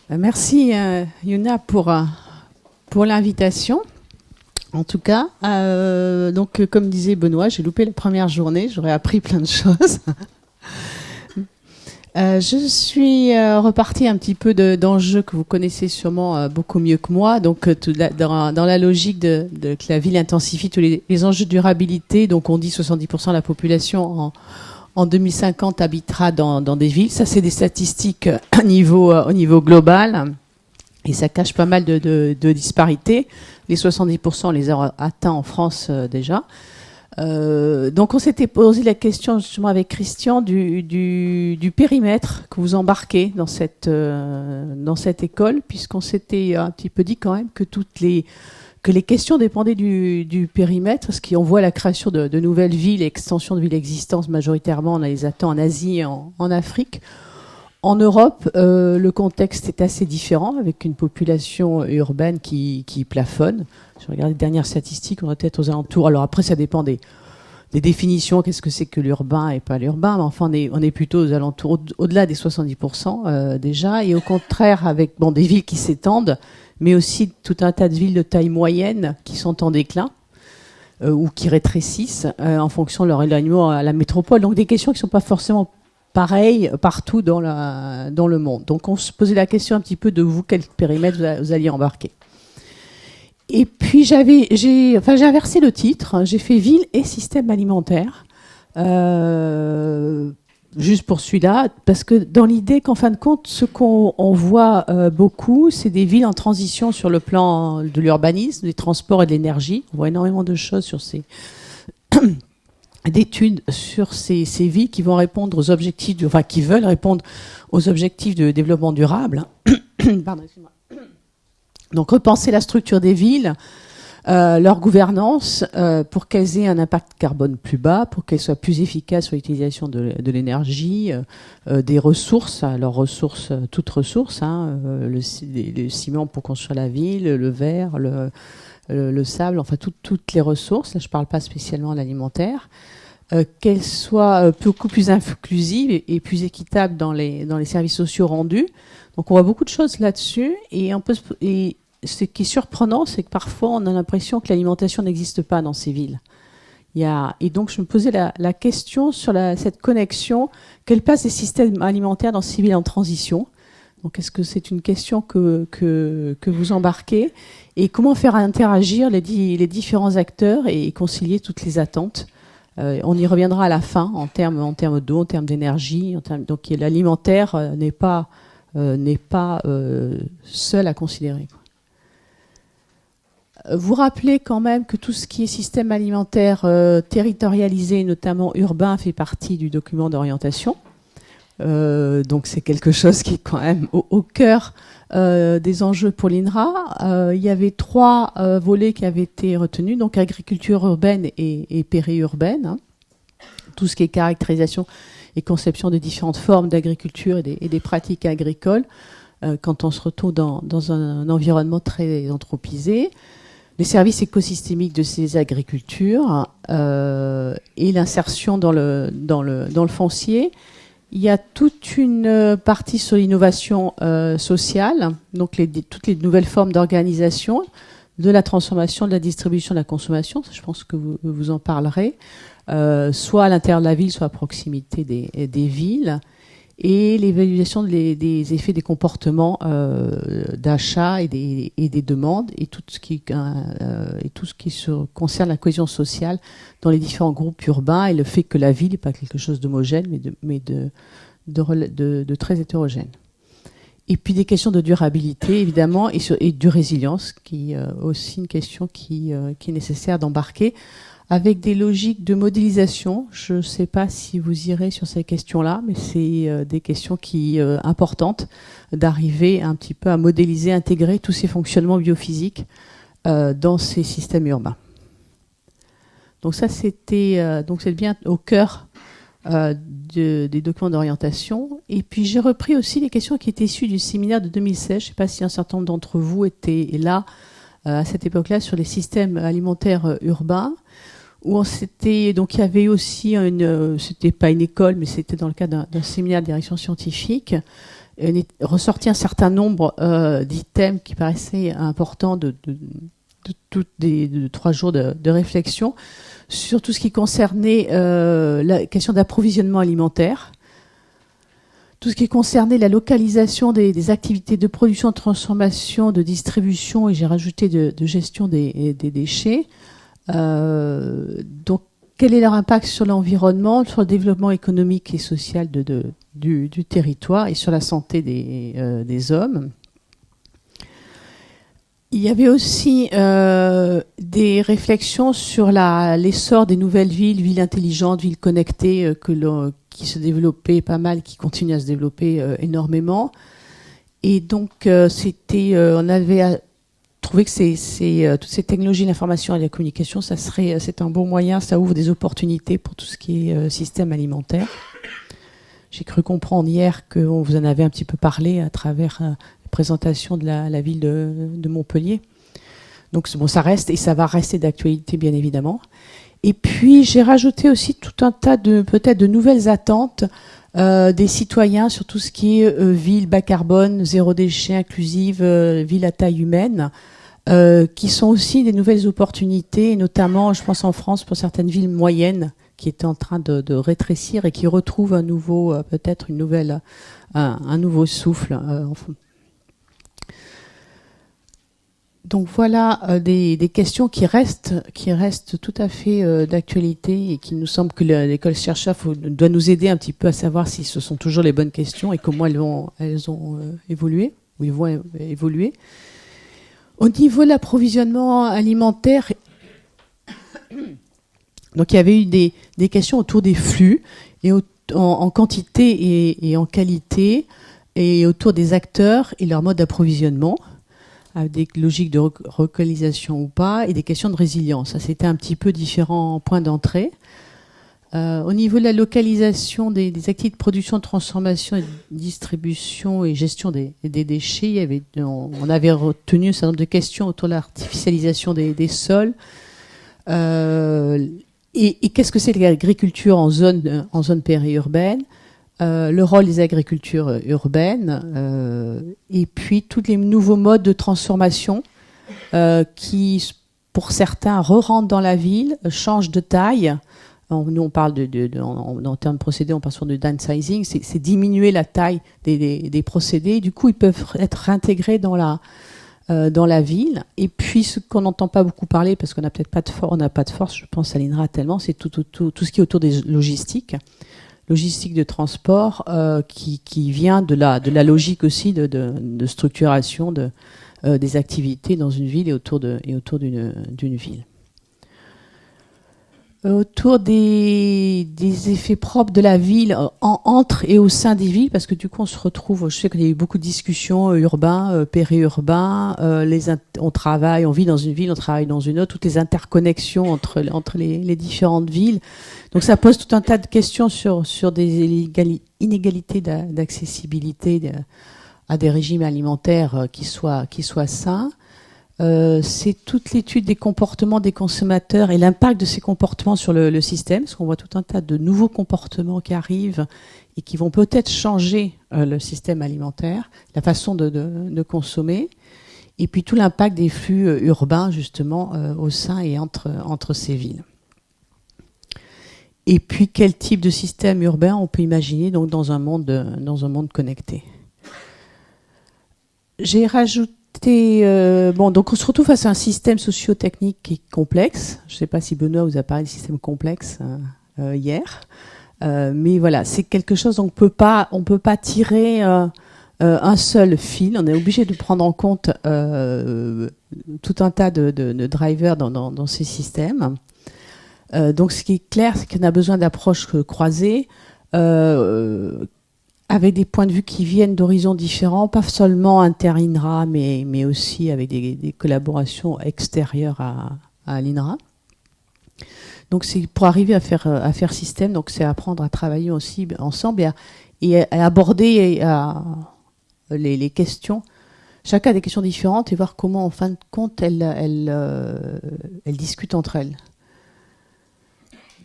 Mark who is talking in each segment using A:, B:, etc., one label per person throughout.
A: Merci Yuna pour l'invitation. En tout cas, donc comme disait Benoît, j'ai loupé la première journée, j'aurais appris plein de choses. Je suis repartie un petit peu d'enjeux que vous connaissez sûrement beaucoup mieux que moi. Donc, dans la logique que la ville intensifie tous les enjeux de durabilité, donc on dit 70% de la population en 2050 habitera dans des villes. Ça, c'est des statistiques au niveau global. Et ça cache pas mal de disparités. Les 70%, on les a atteints en France déjà. Donc on s'était posé la question justement avec Christian du périmètre que vous embarquez dans cette école, puisqu'on s'était un petit peu dit quand même que que les questions dépendaient du périmètre, parce qu'on voit la création de nouvelles villes, extension de villes existantes majoritairement, on les attend en Asie et en Afrique. En Europe, le contexte est assez différent, avec une population urbaine qui plafonne. Si on regarde les dernières statistiques, on doit être aux alentours. Alors après, ça dépend des définitions. Qu'est-ce que c'est que l'urbain et pas l'urbain? Mais enfin, on est plutôt aux alentours, au-delà des 70% déjà. Et au contraire, avec des villes qui s'étendent, mais aussi tout un tas de villes de taille moyenne qui sont en déclin ou qui rétrécissent en fonction de leur éloignement à la métropole. Donc des questions qui ne sont pas forcément pareil partout dans le monde. Donc on se posait la question un petit peu de vous, quel périmètre vous alliez embarquer. Et puis j'ai inversé le titre, j'ai fait ville et système alimentaire, juste pour celui-là, parce que dans l'idée qu'en fin de compte, ce qu'on voit beaucoup, c'est des villes en transition sur le plan de l'urbanisme, des transports et de l'énergie. On voit énormément de choses sur ces d'études sur ces villes qui vont répondre aux objectifs, qui veulent répondre aux objectifs de développement durable. Pardon, excuse-moi. Donc repenser la structure des villes, leur gouvernance, pour qu'elles aient un impact carbone plus bas, pour qu'elles soient plus efficaces sur l'utilisation de l'énergie, des ressources, alors ressources, toutes ressources, le ciment pour construire la ville, le verre, le sable, enfin toutes les ressources. Là, je ne parle pas spécialement de l'alimentaire. Qu'elle soit beaucoup plus inclusive et plus équitable dans les services sociaux rendus. Donc on voit beaucoup de choses là-dessus. Et ce qui est surprenant, c'est que parfois on a l'impression que l'alimentation n'existe pas dans ces villes. Et donc je me posais la question sur cette connexion. Quelle place des systèmes alimentaires dans ces villes en transition? Donc est-ce que c'est une question que vous embarquez? Et comment faire interagir les différents acteurs et concilier toutes les attentes? On y reviendra à la fin en termes d'eau, en termes d'énergie. Donc l'alimentaire n'est pas seul à considérer. Vous rappelez quand même que tout ce qui est système alimentaire territorialisé, notamment urbain, fait partie du document d'orientation. Donc c'est quelque chose qui est quand même au cœur des enjeux pour l'INRA. Il y avait 3 volets qui avaient été retenus, donc agriculture urbaine et périurbaine, tout ce qui est caractérisation et conception des différentes formes d'agriculture et des pratiques agricoles quand on se retrouve dans un environnement très anthropisé, les services écosystémiques de ces agricultures et l'insertion dans le foncier. Il y a toute une partie sur l'innovation sociale, donc toutes les nouvelles formes d'organisation, de la transformation, de la distribution, de la consommation. Je pense que vous en parlerez, soit à l'intérieur de la ville, soit à proximité des villes, et l'évaluation des effets des comportements d'achat et des demandes, et tout ce qui concerne la cohésion sociale dans les différents groupes urbains, et le fait que la ville n'est pas quelque chose d'homogène, mais de très hétérogène. Et puis des questions de durabilité, évidemment, et de résilience, qui est aussi une question qui est nécessaire d'embarquer, avec des logiques de modélisation. Je ne sais pas si vous irez sur ces questions-là, mais c'est des questions importantes d'arriver un petit peu à modéliser, intégrer tous ces fonctionnements biophysiques dans ces systèmes urbains. Donc ça, c'est bien au cœur des documents d'orientation. Et puis j'ai repris aussi les questions qui étaient issues du séminaire de 2016. Je ne sais pas si un certain nombre d'entre vous étaient là à cette époque-là sur les systèmes alimentaires urbains, où donc il y avait aussi c'était pas une école, mais c'était dans le cadre d'un séminaire de direction scientifique, ressorti un certain nombre d'items qui paraissaient importants de 3 jours de réflexion sur tout ce qui concernait la question d'approvisionnement alimentaire, tout ce qui concernait la localisation des activités de production, de transformation, de distribution, et j'ai rajouté de gestion des déchets. Donc, quel est leur impact sur l'environnement, sur le développement économique et social du territoire et sur la santé des hommes? Il y avait aussi des réflexions sur l'essor des nouvelles villes intelligentes, villes connectées, qui se développaient pas mal, qui continuent à se développer énormément. Et donc, on avait trouvé que toutes ces technologies de l'information et de la communication, c'est un bon moyen, ça ouvre des opportunités pour tout ce qui est système alimentaire. J'ai cru comprendre hier qu'on vous en avait un petit peu parlé à travers la présentation de la ville de Montpellier. Donc bon, ça reste et ça va rester d'actualité, bien évidemment. Et puis j'ai rajouté aussi tout un tas peut-être de nouvelles attentes des citoyens sur tout ce qui est ville bas carbone, zéro déchet, inclusive, ville à taille humaine, qui sont aussi des nouvelles opportunités, et notamment, je pense en France, pour certaines villes moyennes qui étaient en train de rétrécir et qui retrouvent un nouveau, peut-être un nouveau souffle. Donc voilà des questions qui restent tout à fait d'actualité et qui nous semble que l'école chercheur doit nous aider un petit peu à savoir si ce sont toujours les bonnes questions et comment elles ont évolué ou ils vont évoluer. Au niveau de l'approvisionnement alimentaire, donc il y avait eu des questions autour des flux et en quantité et en qualité, et autour des acteurs et leur mode d'approvisionnement, avec des logiques de relocalisation ou pas, et des questions de résilience. Ça, c'était un petit peu différents points d'entrée. Au niveau de la localisation des activités de production, de transformation, de distribution et gestion des déchets, on avait retenu un certain nombre de questions autour de l'artificialisation des sols. Et qu'est-ce que c'est l'agriculture en zone périurbaine, le rôle des agricultures urbaines, et puis tous les nouveaux modes de transformation qui, pour certains, re-rentrent dans la ville, changent de taille. Nous, on parle en termes de procédés, on parle sur du downsizing, c'est diminuer la taille des procédés. Du coup, ils peuvent être réintégrés dans la ville. Et puis, ce qu'on n'entend pas beaucoup parler, parce qu'on n'a peut-être pas de force, je pense à l'INRA tellement, c'est tout ce qui est autour des logistique de transport, qui vient de la logique aussi de structuration des activités dans une ville et autour d'une ville. Autour des effets propres de la ville entre et au sein des villes, parce que du coup on se retrouve, je sais qu'il y a eu beaucoup de discussions urbains, périurbains, on vit dans une ville, on travaille dans une autre, toutes les interconnexions entre les différentes villes. Donc ça pose tout un tas de questions sur des inégalités d'accessibilité à des régimes alimentaires qui soient sains. C'est toute l'étude des comportements des consommateurs et l'impact de ces comportements sur le système, parce qu'on voit tout un tas de nouveaux comportements qui arrivent et qui vont peut-être changer le système alimentaire, la façon de consommer, et puis tout l'impact des flux urbains justement au sein et entre ces villes. Et puis quel type de système urbain on peut imaginer donc dans un monde connecté. J'ai rajouté donc on se retrouve face à un système socio-technique qui est complexe. Je ne sais pas si Benoît vous a parlé de système complexe hier, mais voilà, c'est quelque chose dont on peut pas tirer un seul fil. On est obligé de prendre en compte tout un tas de drivers dans ces systèmes. Donc ce qui est clair, c'est qu'on a besoin d'approches croisées, avec des points de vue qui viennent d'horizons différents, pas seulement inter-INRA, mais aussi avec des collaborations extérieures à l'INRA. Donc c'est pour arriver à faire système, donc c'est apprendre à travailler aussi ensemble et à aborder les questions. Chacun a des questions différentes et voir comment, en fin de compte, elles discutent entre elles.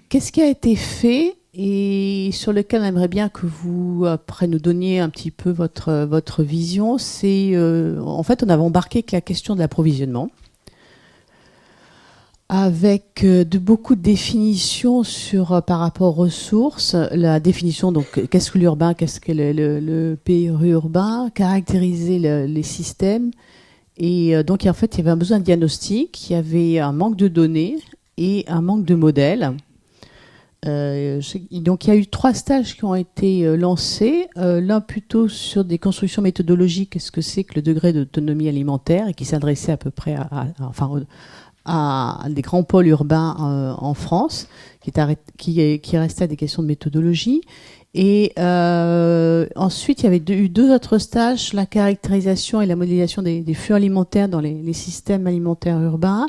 A: Qu'est-ce qui a été fait et sur lequel on aimerait bien que vous, après, nous donniez un petit peu votre vision. C'est, en fait, on avait embarqué avec la question de l'approvisionnement, avec beaucoup de définitions par rapport aux ressources. La définition, donc, qu'est-ce que l'urbain, qu'est-ce que le périurbain, caractériser les systèmes. Et donc, en fait, il y avait un besoin de diagnostic, il y avait un manque de données et un manque de modèles. Donc il y a eu 3 stages qui ont été lancés, l'un plutôt sur des constructions méthodologiques, qu'est-ce que c'est que le degré d'autonomie alimentaire, et qui s'adressait à peu près à des grands pôles urbains en France, qui restait à des questions de méthodologie. Et ensuite, il y avait eu 2 autres stages, la caractérisation et la modélisation des flux alimentaires dans les systèmes alimentaires urbains.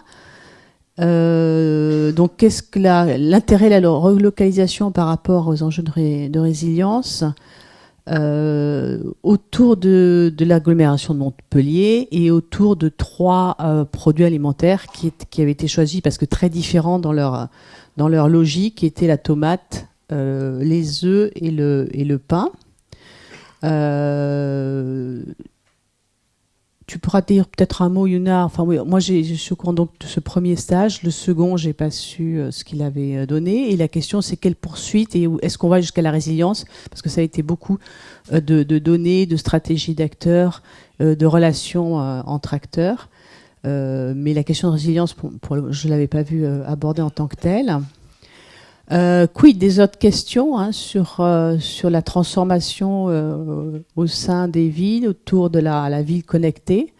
A: Donc, qu'est-ce que l'intérêt de la relocalisation par rapport aux enjeux de résilience autour de l'agglomération de Montpellier et autour de 3 produits alimentaires qui avaient été choisis parce que très différents dans leur logique, qui étaient la tomate, les œufs et le pain. Tu pourras dire peut-être un mot, Yuna. Enfin, oui, moi, je suis au courant donc de ce premier stage. Le second, j'ai pas su ce qu'il avait donné. Et la question, c'est quelle poursuite et est-ce qu'on va jusqu'à la résilience? Parce que ça a été beaucoup de données, de stratégies d'acteurs, de relations entre acteurs. Mais la question de résilience, je l'avais pas vu abordée en tant que telle. Quid des autres questions sur la transformation au sein des villes, autour de la ville connectée.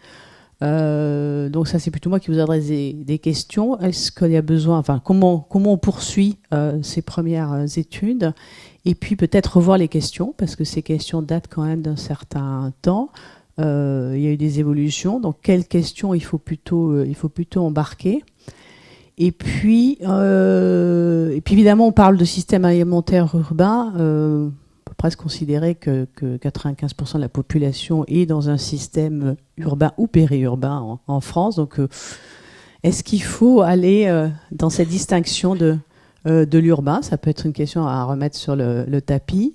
A: Donc ça, c'est plutôt moi qui vous adresse des questions. Est-ce qu'il y a besoin, enfin, comment on poursuit ces premières études? Et puis peut-être revoir les questions, parce que ces questions datent quand même d'un certain temps. Il y a eu des évolutions. Donc quelles questions il faut plutôt embarquer? Et puis évidemment, on parle de système alimentaire urbain. On peut presque considérer que 95% de la population est dans un système urbain ou périurbain en France. Donc, est-ce qu'il faut aller dans cette distinction de l'urbain? Ça peut être une question à remettre sur le tapis.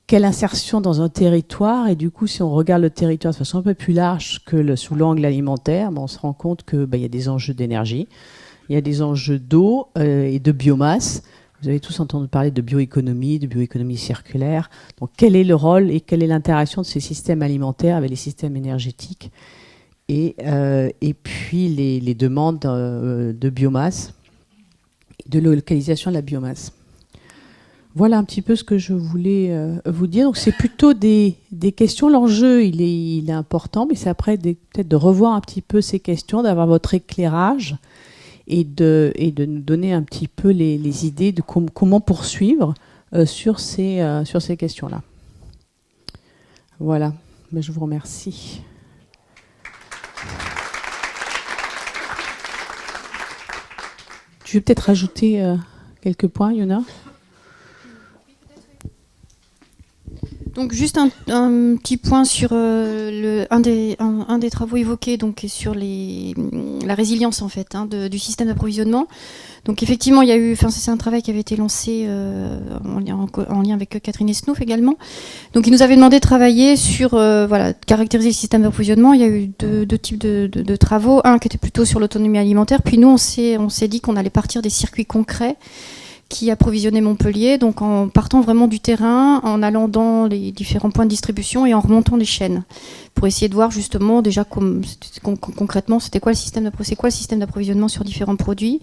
A: Quelle insertion dans un territoire? Et du coup, si on regarde le territoire de façon un peu plus large que sous l'angle alimentaire, on se rend compte que y a des enjeux d'énergie, il y a des enjeux d'eau et de biomasse. Vous avez tous entendu parler de bioéconomie circulaire. Donc, quel est le rôle et quelle est l'interaction de ces systèmes alimentaires avec les systèmes énergétiques et puis les demandes de biomasse, de localisation de la biomasse. Voilà un petit peu ce que je voulais vous dire. Donc c'est plutôt des questions. L'enjeu, il est important, mais c'est après peut-être de revoir un petit peu ces questions, d'avoir votre éclairage et de nous donner un petit peu les idées de comment poursuivre sur ces questions-là. Voilà. Mais je vous remercie. Tu veux peut-être rajouter quelques points, Yuna ?
B: Donc juste un petit point sur un des travaux évoqués, donc sur la résilience en fait du système d'approvisionnement. Donc effectivement, il y a eu, c'est un travail qui avait été lancé en lien avec Catherine Esnouf également. Donc il nous avait demandé de travailler sur caractériser le système d'approvisionnement. Il y a eu deux types de travaux, un qui était plutôt sur l'autonomie alimentaire, puis nous on s'est dit qu'on allait partir des circuits concrets qui approvisionnait Montpellier, donc en partant vraiment du terrain, en allant dans les différents points de distribution et en remontant les chaînes, pour essayer de voir justement déjà concrètement c'est quoi le système d'approvisionnement sur différents produits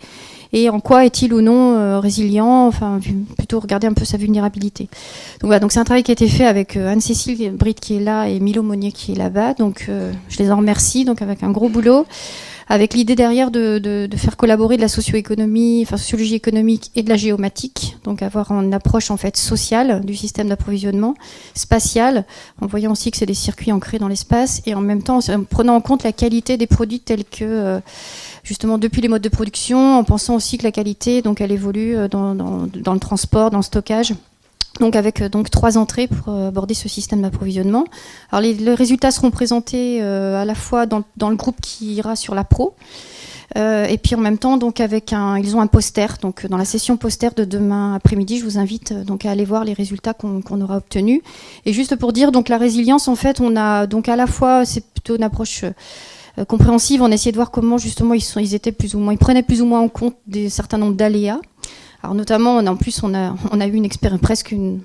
B: et en quoi est-il ou non résilient, enfin plutôt regarder un peu sa vulnérabilité. Donc voilà, donc c'est un travail qui a été fait avec Anne-Cécile Britt qui est là et Milo Monnier qui est là-bas, donc je les en remercie, donc avec un gros boulot. Avec l'idée derrière de faire collaborer de la sociologie économique et de la géomatique, donc avoir une approche en fait sociale du système d'approvisionnement, spatiale, en voyant aussi que c'est des circuits ancrés dans l'espace, et en même temps en prenant en compte la qualité des produits tels que justement depuis les modes de production, en pensant aussi que la qualité donc elle évolue dans le transport, dans le stockage. Donc avec 3 entrées pour aborder ce système d'approvisionnement. Alors les résultats seront présentés à la fois dans le groupe qui ira sur la pro, Et puis en même temps, donc ils ont un poster. Donc dans la session poster de demain après-midi, je vous invite donc à aller voir les résultats qu'on aura obtenus. Et juste pour dire, donc la résilience, en fait, on a donc à la fois, c'est plutôt une approche compréhensive. On a essayé de voir comment justement ils prenaient plus ou moins en compte des certains nombres d'aléas. Alors notamment, on a eu presque une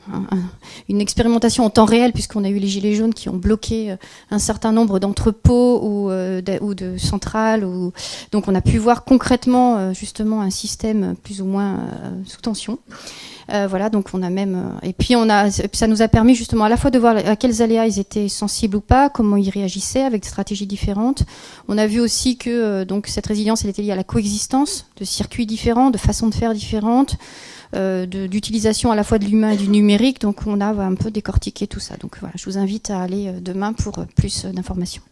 B: expérimentation en temps réel, puisqu'on a eu les gilets jaunes qui ont bloqué un certain nombre d'entrepôts ou de centrales. Donc on a pu voir concrètement justement un système plus ou moins sous tension. Voilà, donc on a même et puis ça nous a permis justement à la fois de voir à quels aléas ils étaient sensibles ou pas, comment ils réagissaient avec des stratégies différentes. On a vu aussi que donc cette résilience, elle était liée à la coexistence de circuits différents, de façons de faire différentes, d'utilisation à la fois de l'humain et du numérique. Donc on a un peu décortiqué tout ça. Donc voilà, je vous invite à aller demain pour plus d'informations.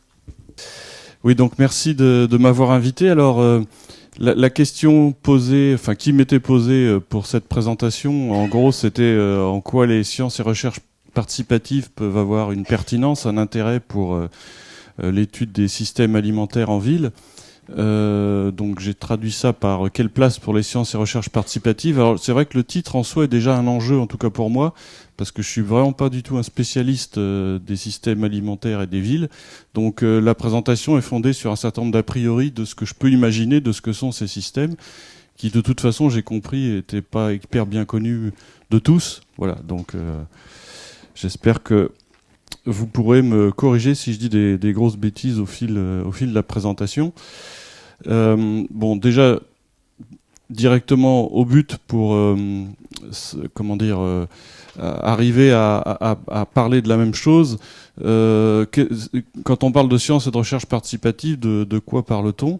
C: Oui, donc merci de m'avoir invité. Alors la question posée, qui m'était posée pour cette présentation, en gros, c'était en quoi les sciences et recherches participatives peuvent avoir une pertinence, un intérêt pour l'étude des systèmes alimentaires en ville. Donc j'ai traduit ça par quelle place pour les sciences et recherches participatives. Alors c'est vrai que le titre en soi est déjà un enjeu, en tout cas pour moi, parce que je suis vraiment pas du tout un spécialiste des systèmes alimentaires et des villes. Donc la présentation est fondée sur un certain nombre d'a priori de ce que je peux imaginer de ce que sont ces systèmes, qui de toute façon, j'ai compris, n'étaient pas hyper bien connus de tous. Voilà, donc j'espère que vous pourrez me corriger si je dis des grosses bêtises au fil de la présentation. Bon, déjà, directement au but pour arriver à parler de la même chose. Quand on parle de sciences et de recherche participative, de quoi parle-t-on ?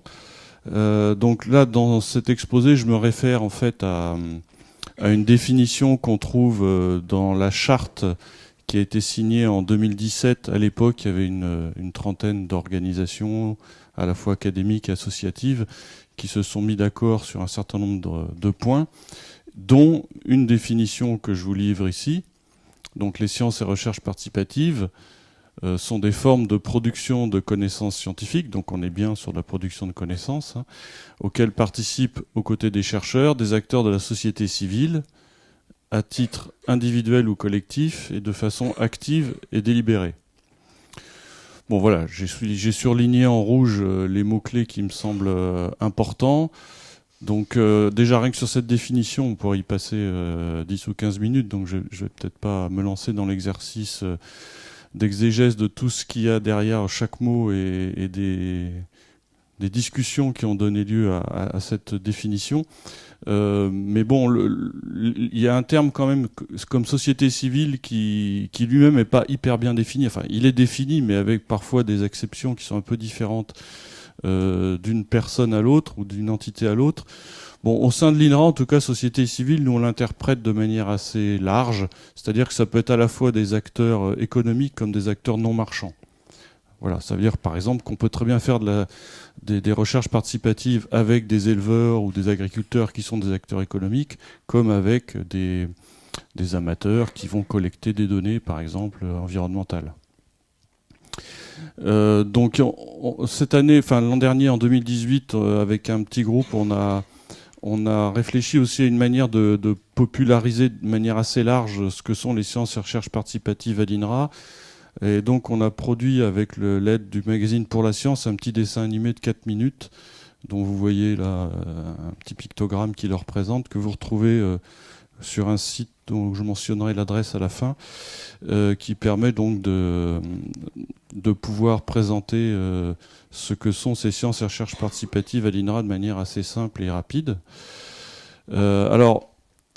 C: Donc là, dans cet exposé, je me réfère en fait à une définition qu'on trouve dans la charte qui a été signée en 2017. À l'époque, il y avait une trentaine d'organisations, à la fois académiques et associatives, qui se sont mis d'accord sur un certain nombre de points, dont une définition que je vous livre ici. Donc les sciences et recherches participatives sont des formes de production de connaissances scientifiques, donc on est bien sur la production de connaissances, auxquelles participent aux côtés des chercheurs, des acteurs de la société civile, à titre individuel ou collectif, et de façon active et délibérée. Bon voilà, j'ai surligné en rouge les mots-clés qui me semblent importants. Donc déjà rien que sur cette définition, on pourrait y passer 10 ou 15 minutes, donc je vais peut-être pas me lancer dans l'exercice d'exégèse de tout ce qu'il y a derrière chaque mot et des discussions qui ont donné lieu à cette définition. Mais bon, il y a un terme quand même comme société civile qui lui-même n'est pas hyper bien défini. Enfin, il est défini, mais avec parfois des exceptions qui sont un peu différentes d'une personne à l'autre ou d'une entité à l'autre. Bon, au sein de l'INRA, en tout cas, société civile, nous on l'interprète de manière assez large, c'est-à-dire que ça peut être à la fois des acteurs économiques comme des acteurs non marchands. Voilà, ça veut dire par exemple qu'on peut très bien faire des recherches participatives avec des éleveurs ou des agriculteurs qui sont des acteurs économiques, comme avec des amateurs qui vont collecter des données, par exemple, environnementales. Donc cette année, l'an dernier, en 2018, avec un petit groupe, on a réfléchi aussi à une manière de populariser de manière assez large ce que sont les sciences et recherches participatives à l'INRA. Et donc on a produit avec l'aide du magazine Pour la Science un petit dessin animé de 4 minutes dont vous voyez là un petit pictogramme qui le représente, que vous retrouvez sur un site dont je mentionnerai l'adresse à la fin, qui permet donc de pouvoir présenter ce que sont ces sciences et recherches participatives à l'INRA de manière assez simple et rapide. Alors,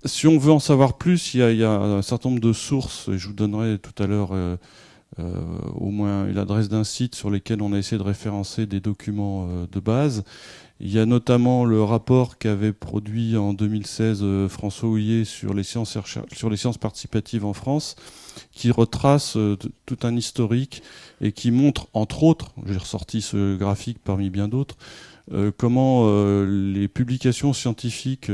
C: si on veut en savoir plus, il y a un certain nombre de sources, et je vous donnerai tout à l'heure au moins l'adresse d'un site sur lesquels on a essayé de référencer des documents de base. Il y a notamment le rapport qu'avait produit en 2016 François Houillet sur les sciences participatives en France, qui retrace tout un historique et qui montre, entre autres, j'ai ressorti ce graphique parmi bien d'autres, comment les publications scientifiques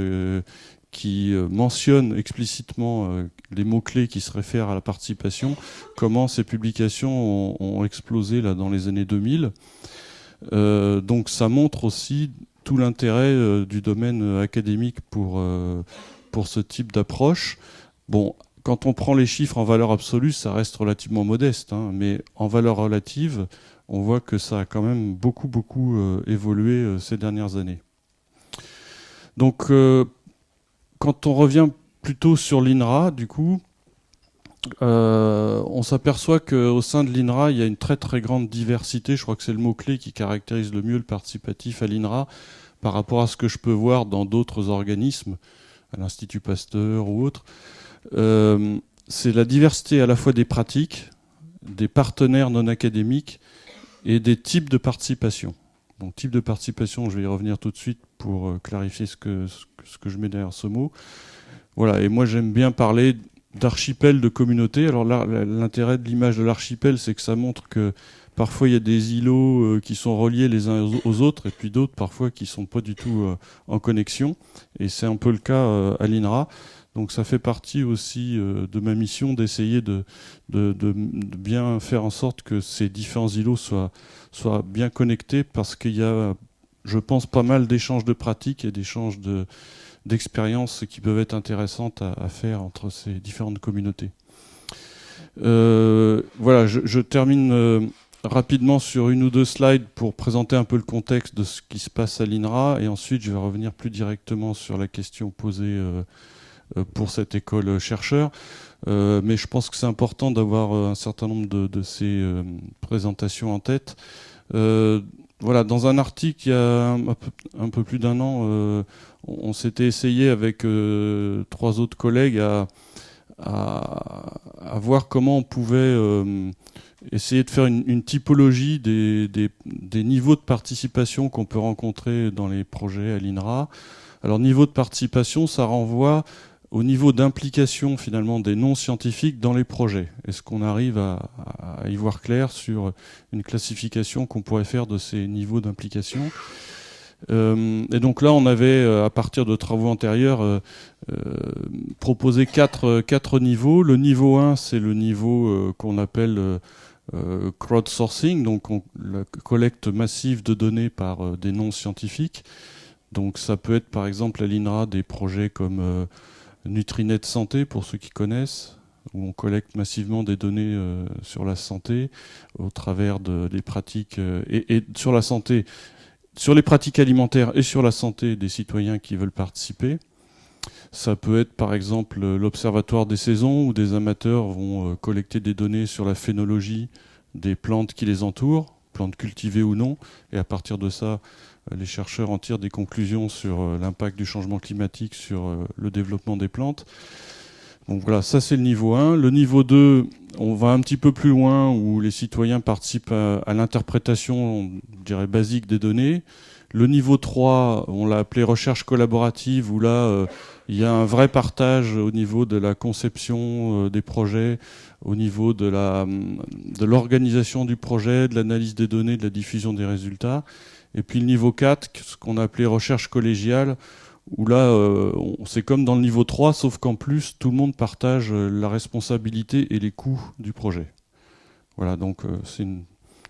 C: qui mentionnent explicitement les mots-clés qui se réfèrent à la participation, comment ces publications ont explosé là, dans les années 2000. Donc ça montre aussi tout l'intérêt du domaine académique pour ce type d'approche. Bon, quand on prend les chiffres en valeur absolue, ça reste relativement modeste, hein, mais en valeur relative, on voit que ça a quand même beaucoup évolué ces dernières années. Donc, quand on revient plutôt sur l'INRA, du coup, on s'aperçoit qu'au sein de l'INRA, il y a une très grande diversité. Je crois que c'est le mot-clé qui caractérise le mieux le participatif à l'INRA par rapport à ce que je peux voir dans d'autres organismes, à l'Institut Pasteur ou autres. C'est la diversité à la fois des pratiques, des partenaires non académiques et des types de participation. Donc, type de participation, je vais y revenir tout de suite pour clarifier ce que je mets derrière ce mot. Voilà, et moi j'aime bien parler d'archipel de communautés. Alors là, l'intérêt de l'image de l'archipel, c'est que ça montre que parfois il y a des îlots qui sont reliés les uns aux autres, et puis d'autres parfois qui sont pas du tout en connexion. Et c'est un peu le cas à l'INRA. Donc ça fait partie aussi de ma mission d'essayer de bien faire en sorte que ces différents îlots soient bien connectés, parce qu'il y a, je pense, pas mal d'échanges de pratiques et d'échanges d'expériences qui peuvent être intéressantes à faire entre ces différentes communautés. Voilà, je termine rapidement sur une ou deux slides pour présenter un peu le contexte de ce qui se passe à l'INRA, et ensuite je vais revenir plus directement sur la question posée pour cette école chercheur. Mais je pense que c'est important d'avoir un certain nombre de ces présentations en tête. Voilà, dans un article il y a un peu plus d'un an, on s'était essayé avec 3 autres collègues à voir comment on pouvait essayer de faire une typologie des niveaux de participation qu'on peut rencontrer dans les projets à l'INRA. Alors, niveau de participation, ça renvoie au niveau d'implication finalement des non-scientifiques dans les projets. Est-ce qu'on arrive à y voir clair sur une classification qu'on pourrait faire de ces niveaux d'implication ? Et donc là, on avait, à partir de travaux antérieurs, proposé quatre niveaux. Le niveau 1, c'est le niveau qu'on appelle crowdsourcing, donc la collecte massive de données par des non-scientifiques. Donc ça peut être par exemple à l'INRA des projets comme Nutrinet Santé, pour ceux qui connaissent, où on collecte massivement des données sur la santé au travers des pratiques et sur la santé, sur les pratiques alimentaires et sur la santé des citoyens qui veulent participer. Ça peut être par exemple l'Observatoire des saisons, où des amateurs vont collecter des données sur la phénologie des plantes qui les entourent, plantes cultivées ou non, et à partir de ça, les chercheurs en tirent des conclusions sur l'impact du changement climatique sur le développement des plantes. Donc voilà, ça c'est le niveau 1. Le niveau 2, on va un petit peu plus loin, où les citoyens participent à l'interprétation, je dirais, basique des données. Le niveau 3, on l'a appelé recherche collaborative, où là, il y a un vrai partage au niveau de la conception des projets, au niveau de l'organisation du projet, de l'analyse des données, de la diffusion des résultats. Et puis le niveau 4, ce qu'on a appelé recherche collégiale, où là, c'est comme dans le niveau 3, sauf qu'en plus, tout le monde partage la responsabilité et les coûts du projet. Voilà, donc c'est une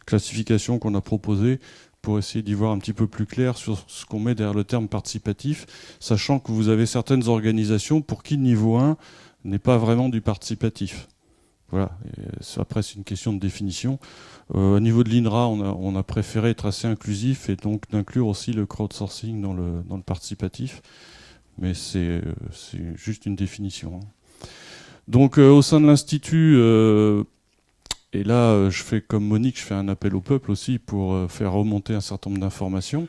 C: classification qu'on a proposée pour essayer d'y voir un petit peu plus clair sur ce qu'on met derrière le terme participatif, sachant que vous avez certaines organisations pour qui le niveau 1 n'est pas vraiment du participatif. Voilà. Et après, c'est une question de définition. Au niveau de l'INRA, on a préféré être assez inclusif et donc d'inclure aussi le crowdsourcing dans le participatif. Mais c'est juste une définition. Donc, au sein de l'Institut, et là, je fais comme Monique, je fais un appel au peuple aussi pour faire remonter un certain nombre d'informations.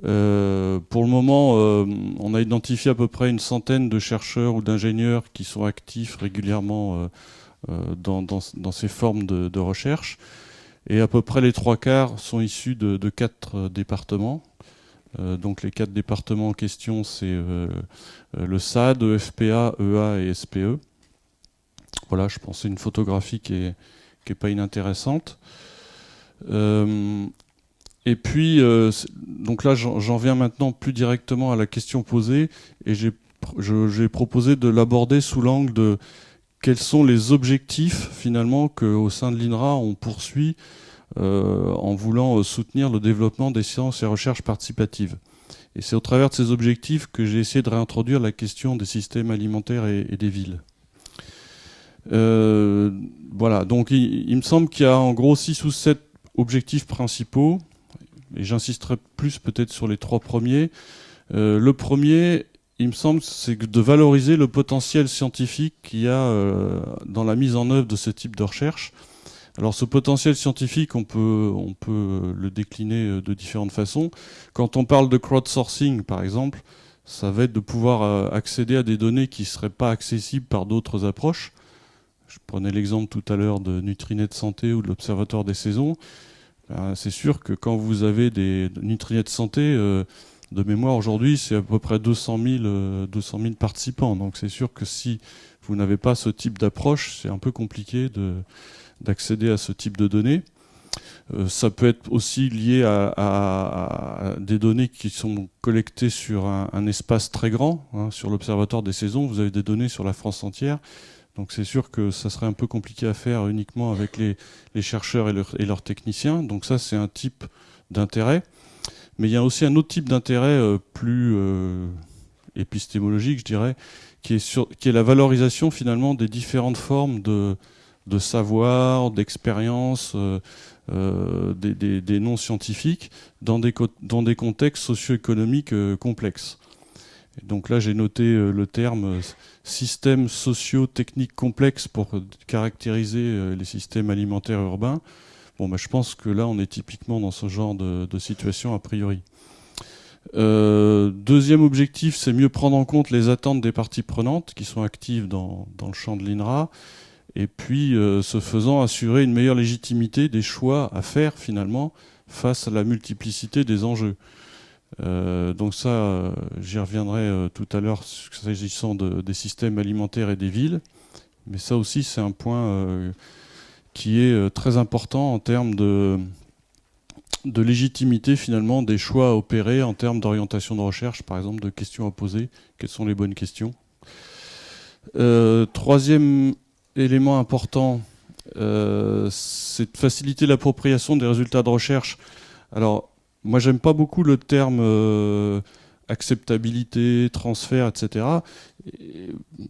C: Pour le moment, on a identifié à peu près une centaine de chercheurs ou d'ingénieurs qui sont actifs régulièrement dans ces formes de recherche. Et à peu près les 3/4 sont issus de 4 départements. Donc les 4 départements en question, c'est le SAD, EFPA, EA et SPE. Voilà, je pense que c'est une photographie qui est pas inintéressante. Et puis, donc là, j'en viens maintenant plus directement à la question posée, et j'ai proposé de l'aborder sous l'angle de quels sont les objectifs finalement qu'au sein de l'INRA on poursuit en voulant soutenir le développement des sciences et recherches participatives. Et c'est au travers de ces objectifs que j'ai essayé de réintroduire la question des systèmes alimentaires et des villes. Voilà, donc il me semble qu'il y a en gros 6 ou 7 objectifs principaux, et j'insisterai plus peut-être sur les 3 premiers. Le premier, il me semble, c'est de valoriser le potentiel scientifique qu'il y a dans la mise en œuvre de ce type de recherche. Alors ce potentiel scientifique, on peut le décliner de différentes façons. Quand on parle de crowdsourcing, par exemple, ça va être de pouvoir accéder à des données qui ne seraient pas accessibles par d'autres approches. Je prenais l'exemple tout à l'heure de Nutrinet Santé ou de l'Observatoire des saisons. C'est sûr que quand vous avez des Nutrinet Santé, de mémoire aujourd'hui, c'est à peu près 200 000 participants. Donc c'est sûr que si vous n'avez pas ce type d'approche, c'est un peu compliqué d'accéder à ce type de données. Ça peut être aussi lié à des données qui sont collectées sur un espace très grand. Sur l'Observatoire des saisons, vous avez des données sur la France entière. Donc c'est sûr que ça serait un peu compliqué à faire uniquement avec les chercheurs et leurs techniciens. Donc ça, c'est un type d'intérêt. Mais il y a aussi un autre type d'intérêt plus épistémologique, je dirais, qui est la valorisation finalement des différentes formes de savoir, d'expérience, des non scientifiques dans des contextes socio-économiques complexes. Et donc là, j'ai noté le terme système socio-technique complexe pour caractériser les systèmes alimentaires urbains. Bon, je pense que là, on est typiquement dans ce genre de situation a priori. Deuxième objectif, c'est mieux prendre en compte les attentes des parties prenantes qui sont actives dans le champ de l'INRA, et puis, ce faisant, assurer une meilleure légitimité des choix à faire finalement face à la multiplicité des enjeux. Donc ça, j'y reviendrai tout à l'heure s'agissant des systèmes alimentaires et des villes. Mais ça aussi, c'est un point qui est très important en termes de légitimité finalement des choix à opérer en termes d'orientation de recherche, par exemple de questions à poser. Quelles sont les bonnes questions ? Troisième élément important, c'est de faciliter l'appropriation des résultats de recherche. Alors, moi, j'aime pas beaucoup le terme acceptabilité, transfert, etc.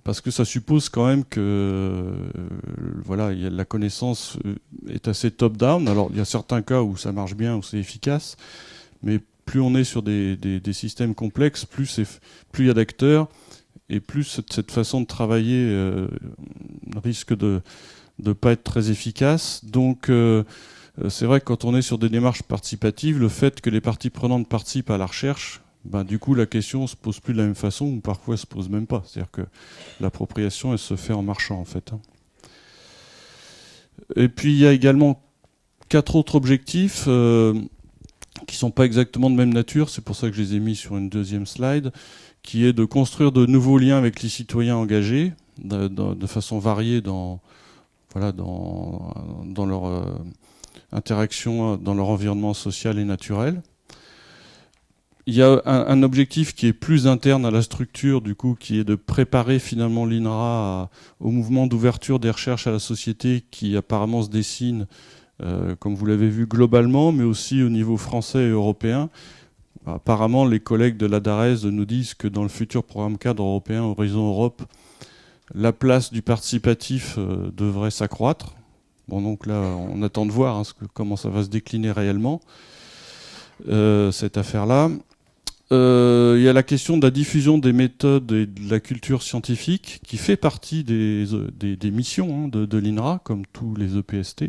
C: Parce que ça suppose quand même que la connaissance est assez top-down. Alors, il y a certains cas où ça marche bien, où c'est efficace, mais plus on est sur des systèmes complexes, plus il y a d'acteurs, et plus cette façon de travailler risque de ne pas être très efficace. Donc, c'est vrai que quand on est sur des démarches participatives, le fait que les parties prenantes participent à la recherche, du coup, la question ne se pose plus de la même façon, ou parfois elle ne se pose même pas. C'est-à-dire que l'appropriation, elle se fait en marchant, en fait. Et puis, il y a également 4 autres objectifs qui ne sont pas exactement de même nature. C'est pour ça que je les ai mis sur une deuxième slide, qui est de construire de nouveaux liens avec les citoyens engagés, de façon variée dans leur interaction dans leur environnement social et naturel. Il y a un objectif qui est plus interne à la structure, du coup, qui est de préparer finalement l'INRA au mouvement d'ouverture des recherches à la société qui apparemment se dessine, comme vous l'avez vu, globalement, mais aussi au niveau français et européen. Apparemment, les collègues de l'ADARES nous disent que dans le futur programme cadre européen Horizon Europe, la place du participatif devrait s'accroître. Bon, donc là, on attend de voir comment ça va se décliner réellement, cette affaire-là. Il y a la question de la diffusion des méthodes et de la culture scientifique, qui fait partie des missions de l'INRA, comme tous les EPST.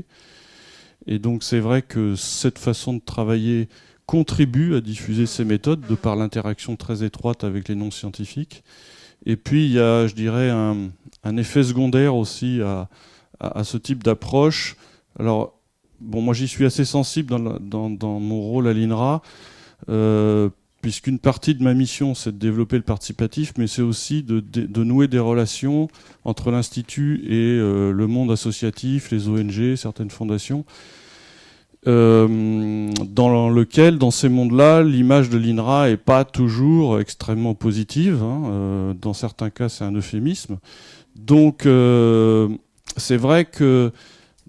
C: Et donc, c'est vrai que cette façon de travailler contribue à diffuser ces méthodes, de par l'interaction très étroite avec les non-scientifiques. Et puis, il y a, je dirais, un effet secondaire aussi à ce type d'approche. Alors, bon, moi j'y suis assez sensible dans mon rôle à l'INRA, puisqu'une partie de ma mission c'est de développer le participatif, mais c'est aussi de nouer des relations entre l'Institut et le monde associatif, les ONG, certaines fondations, dans ces mondes-là, l'image de l'INRA n'est pas toujours extrêmement positive. Dans certains cas, c'est un euphémisme. Donc, c'est vrai que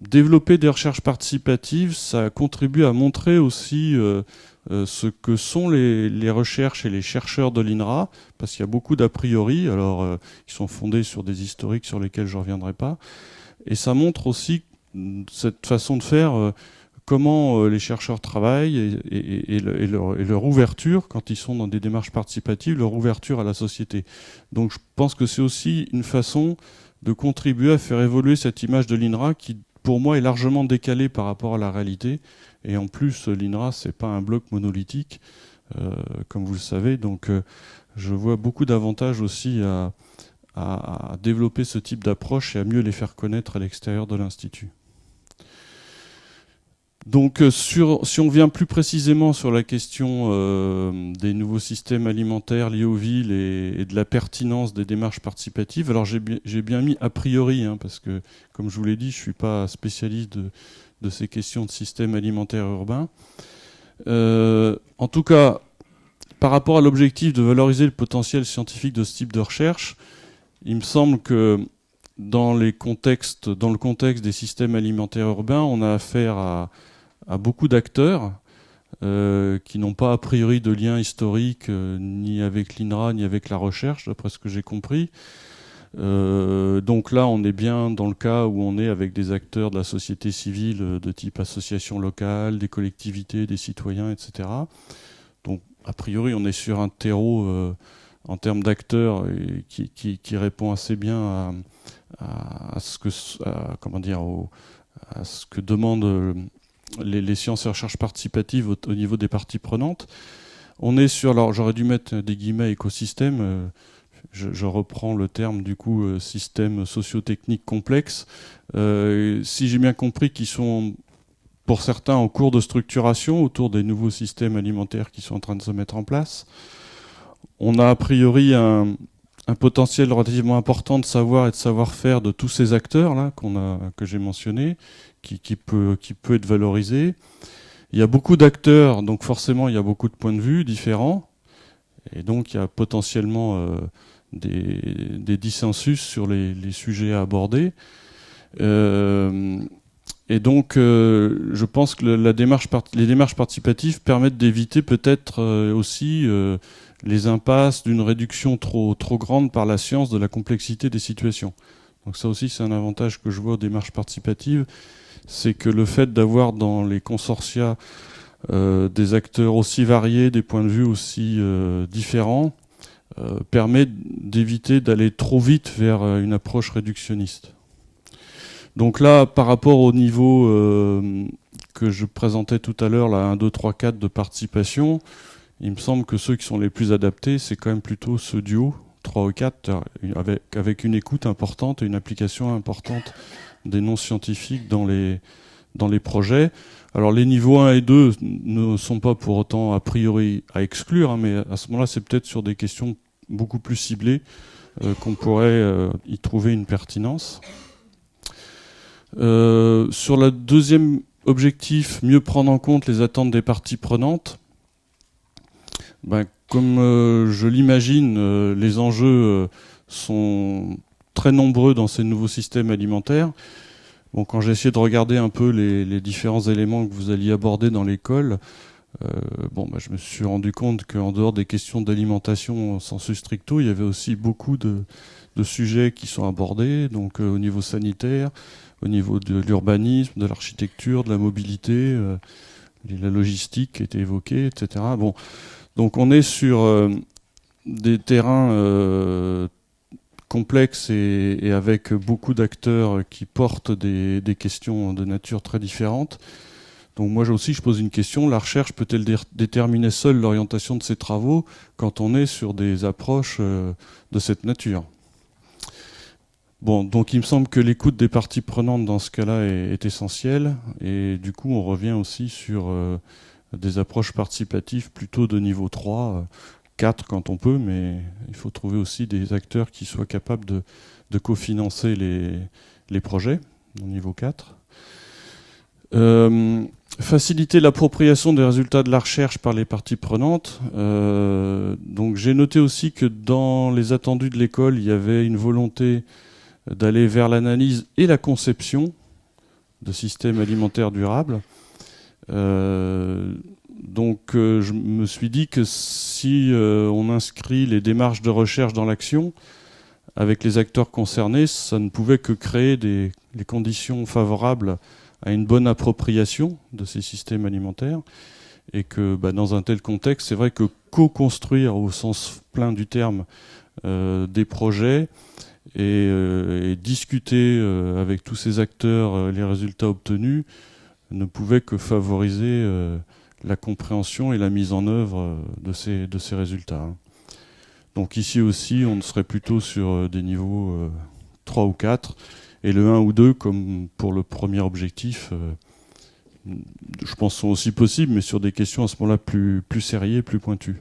C: développer des recherches participatives, ça contribue à montrer aussi ce que sont les recherches et les chercheurs de l'INRA, parce qu'il y a beaucoup d'a priori, alors qui sont fondés sur des historiques sur lesquels je ne reviendrai pas, et ça montre aussi cette façon de faire, comment les chercheurs travaillent et leur ouverture, quand ils sont dans des démarches participatives, leur ouverture à la société. Donc je pense que c'est aussi une façon de contribuer à faire évoluer cette image de l'INRA qui, pour moi, est largement décalée par rapport à la réalité. Et en plus, l'INRA, c'est pas un bloc monolithique, comme vous le savez. Donc je vois beaucoup d'avantages aussi à développer ce type d'approche et à mieux les faire connaître à l'extérieur de l'Institut. Donc si on vient plus précisément sur la question des nouveaux systèmes alimentaires liés aux villes et de la pertinence des démarches participatives, alors j'ai bien mis a priori, hein, parce que comme je vous l'ai dit, je ne suis pas spécialiste de ces questions de systèmes alimentaires urbains. En tout cas, par rapport à l'objectif de valoriser le potentiel scientifique de ce type de recherche, il me semble que dans le contexte des systèmes alimentaires urbains, on a affaire à beaucoup d'acteurs qui n'ont pas a priori de lien historique ni avec l'INRA ni avec la recherche, d'après ce que j'ai compris. Donc là, on est bien dans le cas où on est avec des acteurs de la société civile de type association locale, des collectivités, des citoyens, etc. Donc a priori, on est sur un terreau en termes d'acteurs qui répond assez bien à ce que demandent les sciences et recherches participatives au niveau des parties prenantes. On est sur, alors j'aurais dû mettre des guillemets écosystème, je reprends le terme du coup système socio-technique complexe. Si j'ai bien compris qu'ils sont pour certains en cours de structuration autour des nouveaux systèmes alimentaires qui sont en train de se mettre en place. On a a priori un potentiel relativement important de savoir et de savoir-faire de tous ces acteurs là que j'ai mentionnés, qui peut être valorisé. Il y a beaucoup d'acteurs, donc forcément il y a beaucoup de points de vue différents, et donc il y a potentiellement des dissensus sur les sujets à aborder. Et donc je pense que les démarches participatives permettent d'éviter peut-être aussi les impasses d'une réduction trop grande par la science de la complexité des situations. Donc ça aussi c'est un avantage que je vois aux démarches participatives, c'est que le fait d'avoir dans les consortia des acteurs aussi variés, des points de vue aussi différents, permet d'éviter d'aller trop vite vers une approche réductionniste. Donc là, par rapport au niveau que je présentais tout à l'heure, là, 1, 2, 3, 4 de participation, il me semble que ceux qui sont les plus adaptés, c'est quand même plutôt ce duo, 3 ou 4, avec une écoute importante et une application importante des non-scientifiques dans les projets. Alors les niveaux 1 et 2 ne sont pas pour autant a priori à exclure, hein, mais à ce moment-là, c'est peut-être sur des questions beaucoup plus ciblées qu'on pourrait y trouver une pertinence. Sur le deuxième objectif, mieux prendre en compte les attentes des parties prenantes, comme je l'imagine, les enjeux sont très nombreux dans ces nouveaux systèmes alimentaires. Bon, quand j'ai essayé de regarder un peu les différents éléments que vous alliez aborder dans l'école, je me suis rendu compte qu'en dehors des questions d'alimentation sensu stricto, il y avait aussi beaucoup de sujets qui sont abordés, donc au niveau sanitaire, au niveau de l'urbanisme, de l'architecture, de la mobilité, la logistique qui était évoquée, etc. Bon, donc on est sur des terrains complexes et avec beaucoup d'acteurs qui portent des questions de nature très différentes. Donc moi aussi je pose une question, la recherche peut-elle déterminer seule l'orientation de ses travaux quand on est sur des approches de cette nature ? Bon, donc il me semble que l'écoute des parties prenantes dans ce cas-là est essentielle, et du coup on revient aussi sur des approches participatives plutôt de niveau 3, 4 quand on peut, mais il faut trouver aussi des acteurs qui soient capables de cofinancer les projets au niveau 4. Faciliter l'appropriation des résultats de la recherche par les parties prenantes. Donc j'ai noté aussi que dans les attendus de l'école, il y avait une volonté d'aller vers l'analyse et la conception de systèmes alimentaires durables. Donc je me suis dit que si on inscrit les démarches de recherche dans l'action, avec les acteurs concernés, ça ne pouvait que créer les conditions favorables à une bonne appropriation de ces systèmes alimentaires. Et que dans un tel contexte, c'est vrai que co-construire au sens plein du terme des projets et discuter avec tous ces acteurs les résultats obtenus ne pouvait que favoriser la compréhension et la mise en œuvre de ces résultats. Donc ici aussi, on serait plutôt sur des niveaux 3 ou 4, et le 1 ou 2, comme pour le premier objectif, je pense sont aussi possibles, mais sur des questions à ce moment-là plus sérieuses, plus pointues.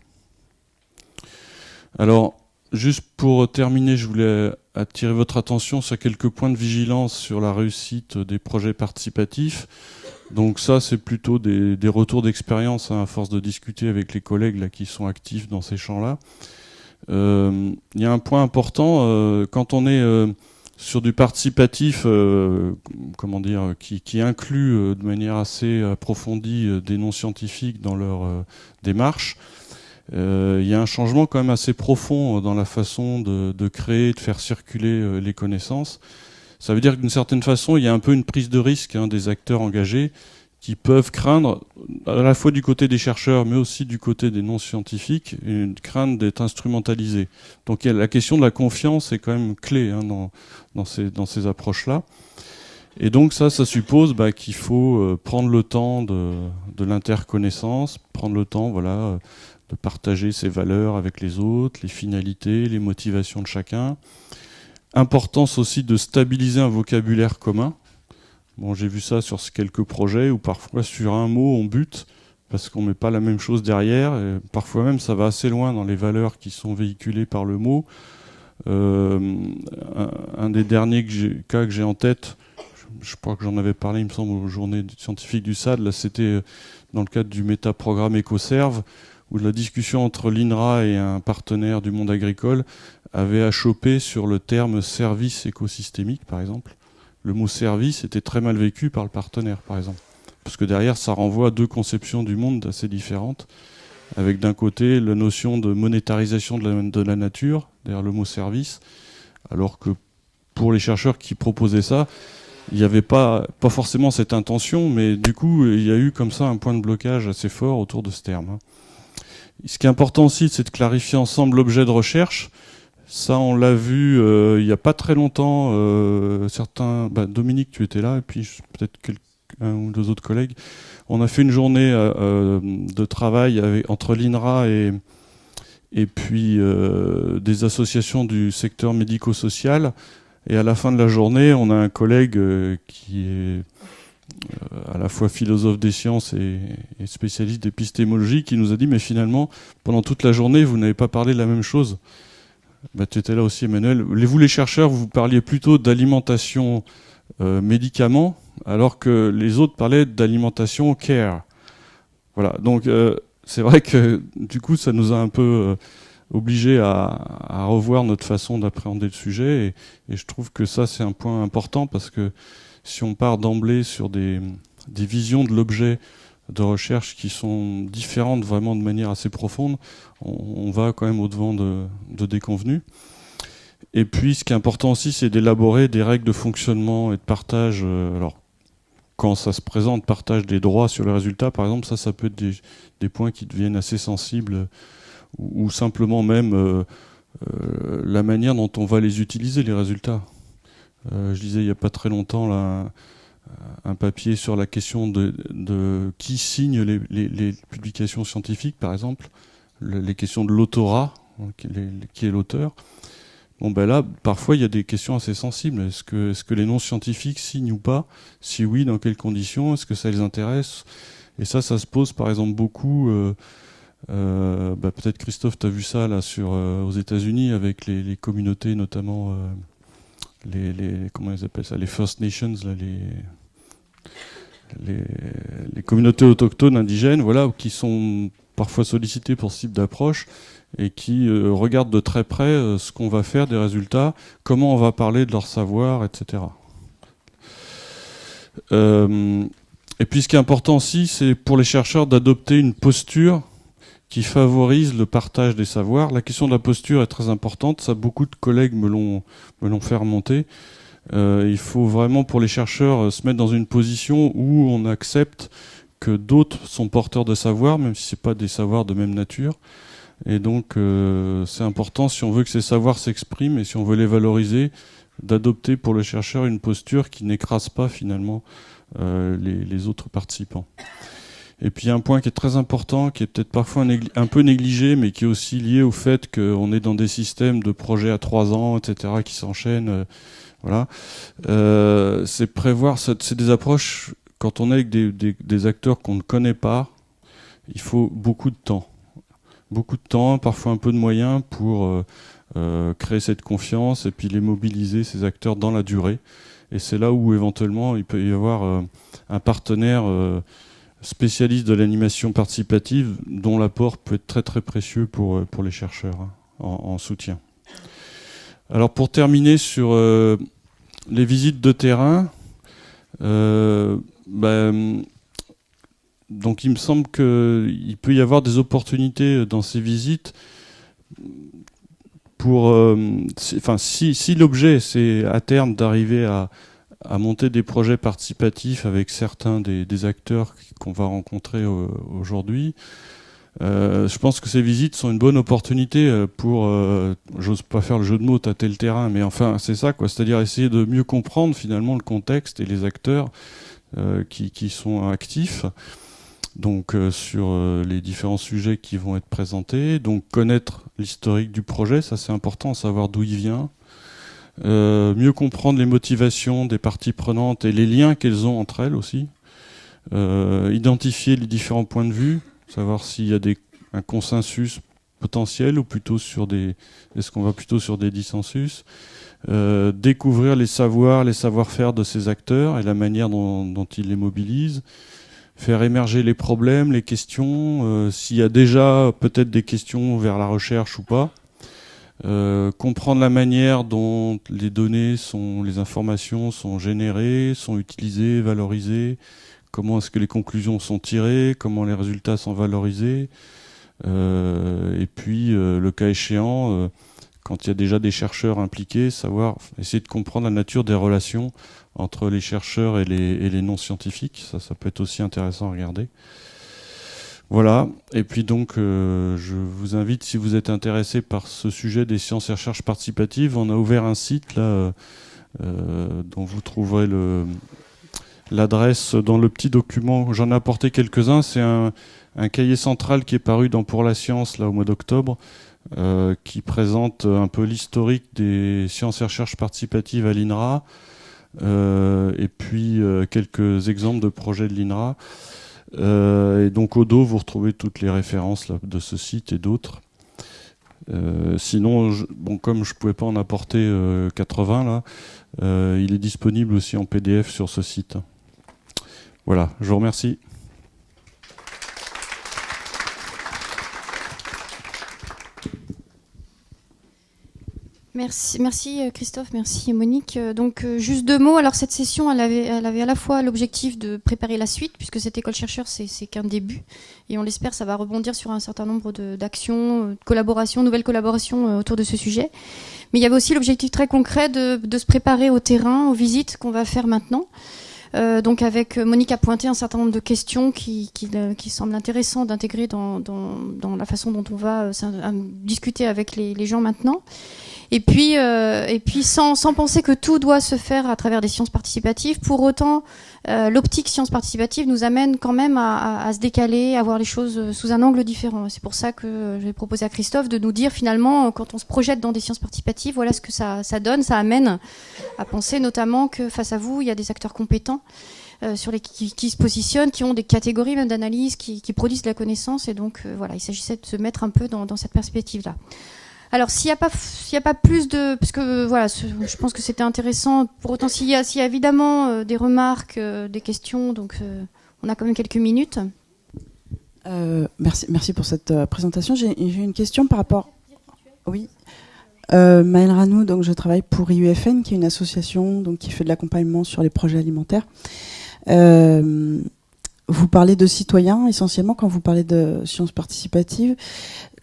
C: Alors, juste pour terminer, je voulais attirer votre attention sur quelques points de vigilance sur la réussite des projets participatifs. Donc ça, c'est plutôt des retours d'expérience à force de discuter avec les collègues là, qui sont actifs dans ces champs-là. Il y a un point important, quand on est sur du participatif qui inclut de manière assez approfondie des non-scientifiques dans leur démarche, il y a un changement quand même assez profond dans la façon de créer, de faire circuler les connaissances. Ça veut dire que d'une certaine façon, il y a un peu une prise de risque des acteurs engagés qui peuvent craindre, à la fois du côté des chercheurs, mais aussi du côté des non-scientifiques, une crainte d'être instrumentalisés. Donc la question de la confiance est quand même clé dans ces approches-là. Et donc ça suppose qu'il faut prendre le temps de l'interconnaissance, prendre le temps de partager ses valeurs avec les autres, les finalités, les motivations de chacun. Importance aussi de stabiliser un vocabulaire commun. Bon, j'ai vu ça sur quelques projets où parfois sur un mot on bute parce qu'on met pas la même chose derrière. Et parfois même ça va assez loin dans les valeurs qui sont véhiculées par le mot. Un des derniers cas que j'ai en tête, je crois que j'en avais parlé, il me semble, aux journées scientifiques du SAD, là c'était dans le cadre du métaprogramme EcoServe, où la discussion entre l'INRA et un partenaire du monde agricole avait achoppé sur le terme service écosystémique, par exemple. Le mot service était très mal vécu par le partenaire, par exemple. Parce que derrière, ça renvoie à deux conceptions du monde assez différentes, avec d'un côté la notion de monétarisation de la nature, derrière le mot service, alors que pour les chercheurs qui proposaient ça, il n'y avait pas forcément cette intention, mais du coup, il y a eu comme ça un point de blocage assez fort autour de ce terme. Ce qui est important aussi, c'est de clarifier ensemble l'objet de recherche. Ça, on l'a vu il n'y a pas très longtemps. Dominique, tu étais là, et puis peut-être un ou deux autres collègues. On a fait une journée de travail entre l'INRA et puis des associations du secteur médico-social. Et à la fin de la journée, on a un collègue qui est à la fois philosophe des sciences et spécialiste d'épistémologie, qui nous a dit, mais finalement, pendant toute la journée, vous n'avez pas parlé de la même chose. Tu étais là aussi, Emmanuel. Vous, les chercheurs, vous parliez plutôt d'alimentation médicaments, alors que les autres parlaient d'alimentation care. Voilà. Donc, c'est vrai que du coup, ça nous a un peu obligés à revoir notre façon d'appréhender le sujet. Et je trouve que ça, c'est un point important, parce que si on part d'emblée sur des visions de l'objet de recherche qui sont différentes vraiment de manière assez profonde, on va quand même au-devant de déconvenues. Et puis ce qui est important aussi, c'est d'élaborer des règles de fonctionnement et de partage. Alors, quand ça se présente, partage des droits sur les résultats, par exemple, ça peut être des points qui deviennent assez sensibles, ou simplement même la manière dont on va les utiliser, les résultats. Je disais il n'y a pas très longtemps là, un papier sur la question de qui signe les publications scientifiques, par exemple, les questions de l'autorat, qui est l'auteur. Bon, là, parfois, il y a des questions assez sensibles. Est-ce que les non-scientifiques signent ou pas? Si oui, dans quelles conditions? Est-ce que ça les intéresse? Et ça se pose, par exemple, beaucoup. Peut-être, Christophe, tu as vu ça là aux États-Unis avec les communautés, notamment comment ils appellent ça, les First Nations, là, les communautés autochtones indigènes, voilà, qui sont parfois sollicitées pour ce type d'approche et qui regardent de très près ce qu'on va faire des résultats, comment on va parler de leur savoir, etc. Et puis ce qui est important aussi, c'est pour les chercheurs d'adopter une posture qui favorise le partage des savoirs. La question de la posture est très importante, ça beaucoup de collègues me l'ont fait remonter. Il faut vraiment pour les chercheurs se mettre dans une position où on accepte que d'autres sont porteurs de savoirs, même si ce n'est pas des savoirs de même nature. Et donc c'est important, si on veut que ces savoirs s'expriment et si on veut les valoriser, d'adopter pour le chercheur une posture qui n'écrase pas finalement les autres participants. Et puis un point qui est très important, qui est peut-être parfois un peu négligé, mais qui est aussi lié au fait qu'on est dans des systèmes de projets à 3 ans, etc., qui s'enchaînent. Voilà. C'est prévoir, c'est des approches, quand on est avec des acteurs qu'on ne connaît pas, il faut beaucoup de temps. Beaucoup de temps, parfois un peu de moyens pour créer cette confiance et puis les mobiliser, ces acteurs, dans la durée. Et c'est là où éventuellement il peut y avoir un partenaire spécialiste de l'animation participative dont l'apport peut être très très précieux pour les chercheurs en soutien. Alors pour terminer sur les visites de terrain, donc il me semble qu'il peut y avoir des opportunités dans ces visites pour, si l'objet c'est à terme d'arriver à monter des projets participatifs avec certains des acteurs qu'on va rencontrer aujourd'hui, je pense que ces visites sont une bonne opportunité pour, j'ose pas faire le jeu de mots, tâter le terrain, mais enfin c'est ça, quoi, c'est-à-dire essayer de mieux comprendre finalement le contexte et les acteurs qui sont actifs. Donc sur les différents sujets qui vont être présentés, donc connaître l'historique du projet, ça c'est important, savoir d'où il vient, mieux comprendre les motivations des parties prenantes et les liens qu'elles ont entre elles aussi, identifier les différents points de vue, savoir s'il y a un consensus potentiel ou plutôt est-ce qu'on va plutôt sur des dissensus, découvrir les savoir-faire de ces acteurs et la manière dont ils les mobilisent, faire émerger les problèmes, les questions, s'il y a déjà peut-être des questions vers la recherche ou pas, comprendre la manière dont les données les informations sont générées, sont utilisées, valorisées, comment est-ce que les conclusions sont tirées, comment les résultats sont valorisés, et puis le cas échéant, quand il y a déjà des chercheurs impliqués, essayer de comprendre la nature des relations entre les chercheurs et les non-scientifiques. Ça peut être aussi intéressant à regarder. Voilà. Et puis donc, je vous invite, si vous êtes intéressé par ce sujet des sciences et recherches participatives, on a ouvert un site là, dont vous trouverez l'adresse dans le petit document. J'en ai apporté quelques-uns. C'est un cahier central qui est paru dans Pour la Science là, au mois d'octobre, qui présente un peu l'historique des sciences et recherches participatives à l'INRA, et puis quelques exemples de projets de l'INRA. Et donc au dos, vous retrouvez toutes les références là, de ce site et d'autres. Sinon, comme je ne pouvais pas en apporter 80, là, il est disponible aussi en PDF sur ce site. Voilà, je vous remercie.
B: Merci Christophe, merci Monique. Donc juste 2 mots. Alors cette session, elle avait à la fois l'objectif de préparer la suite, puisque cette école chercheur, c'est qu'un début, et on l'espère, ça va rebondir sur un certain nombre d'actions, de collaborations, nouvelles collaborations autour de ce sujet. Mais il y avait aussi l'objectif très concret de se préparer au terrain, aux visites qu'on va faire maintenant. Donc avec Monique a pointé un certain nombre de questions qui semblent intéressantes d'intégrer dans la façon dont on va discuter avec les gens maintenant. Et puis sans penser que tout doit se faire à travers des sciences participatives. Pour autant, l'optique sciences participatives nous amène quand même à se décaler, à voir les choses sous un angle différent. C'est pour ça que je vais proposer à Christophe de nous dire finalement, quand on se projette dans des sciences participatives, voilà ce que ça donne. Ça amène à penser notamment que face à vous, il y a des acteurs compétents qui se positionnent, qui ont des catégories même d'analyse, qui produisent de la connaissance. Et donc voilà, il s'agissait de se mettre un peu dans cette perspective-là. Alors, s'il n'y a pas plus de... Parce que, voilà, je pense que c'était intéressant. Pour autant, s'il y a évidemment des remarques, des questions, donc on a quand même quelques minutes.
D: Merci pour cette présentation. J'ai une question par rapport... Oui. Maëlle Ranou, donc je travaille pour IUFN, qui est une association donc, qui fait de l'accompagnement sur les projets alimentaires. vous parlez de citoyens essentiellement quand vous parlez de sciences participatives.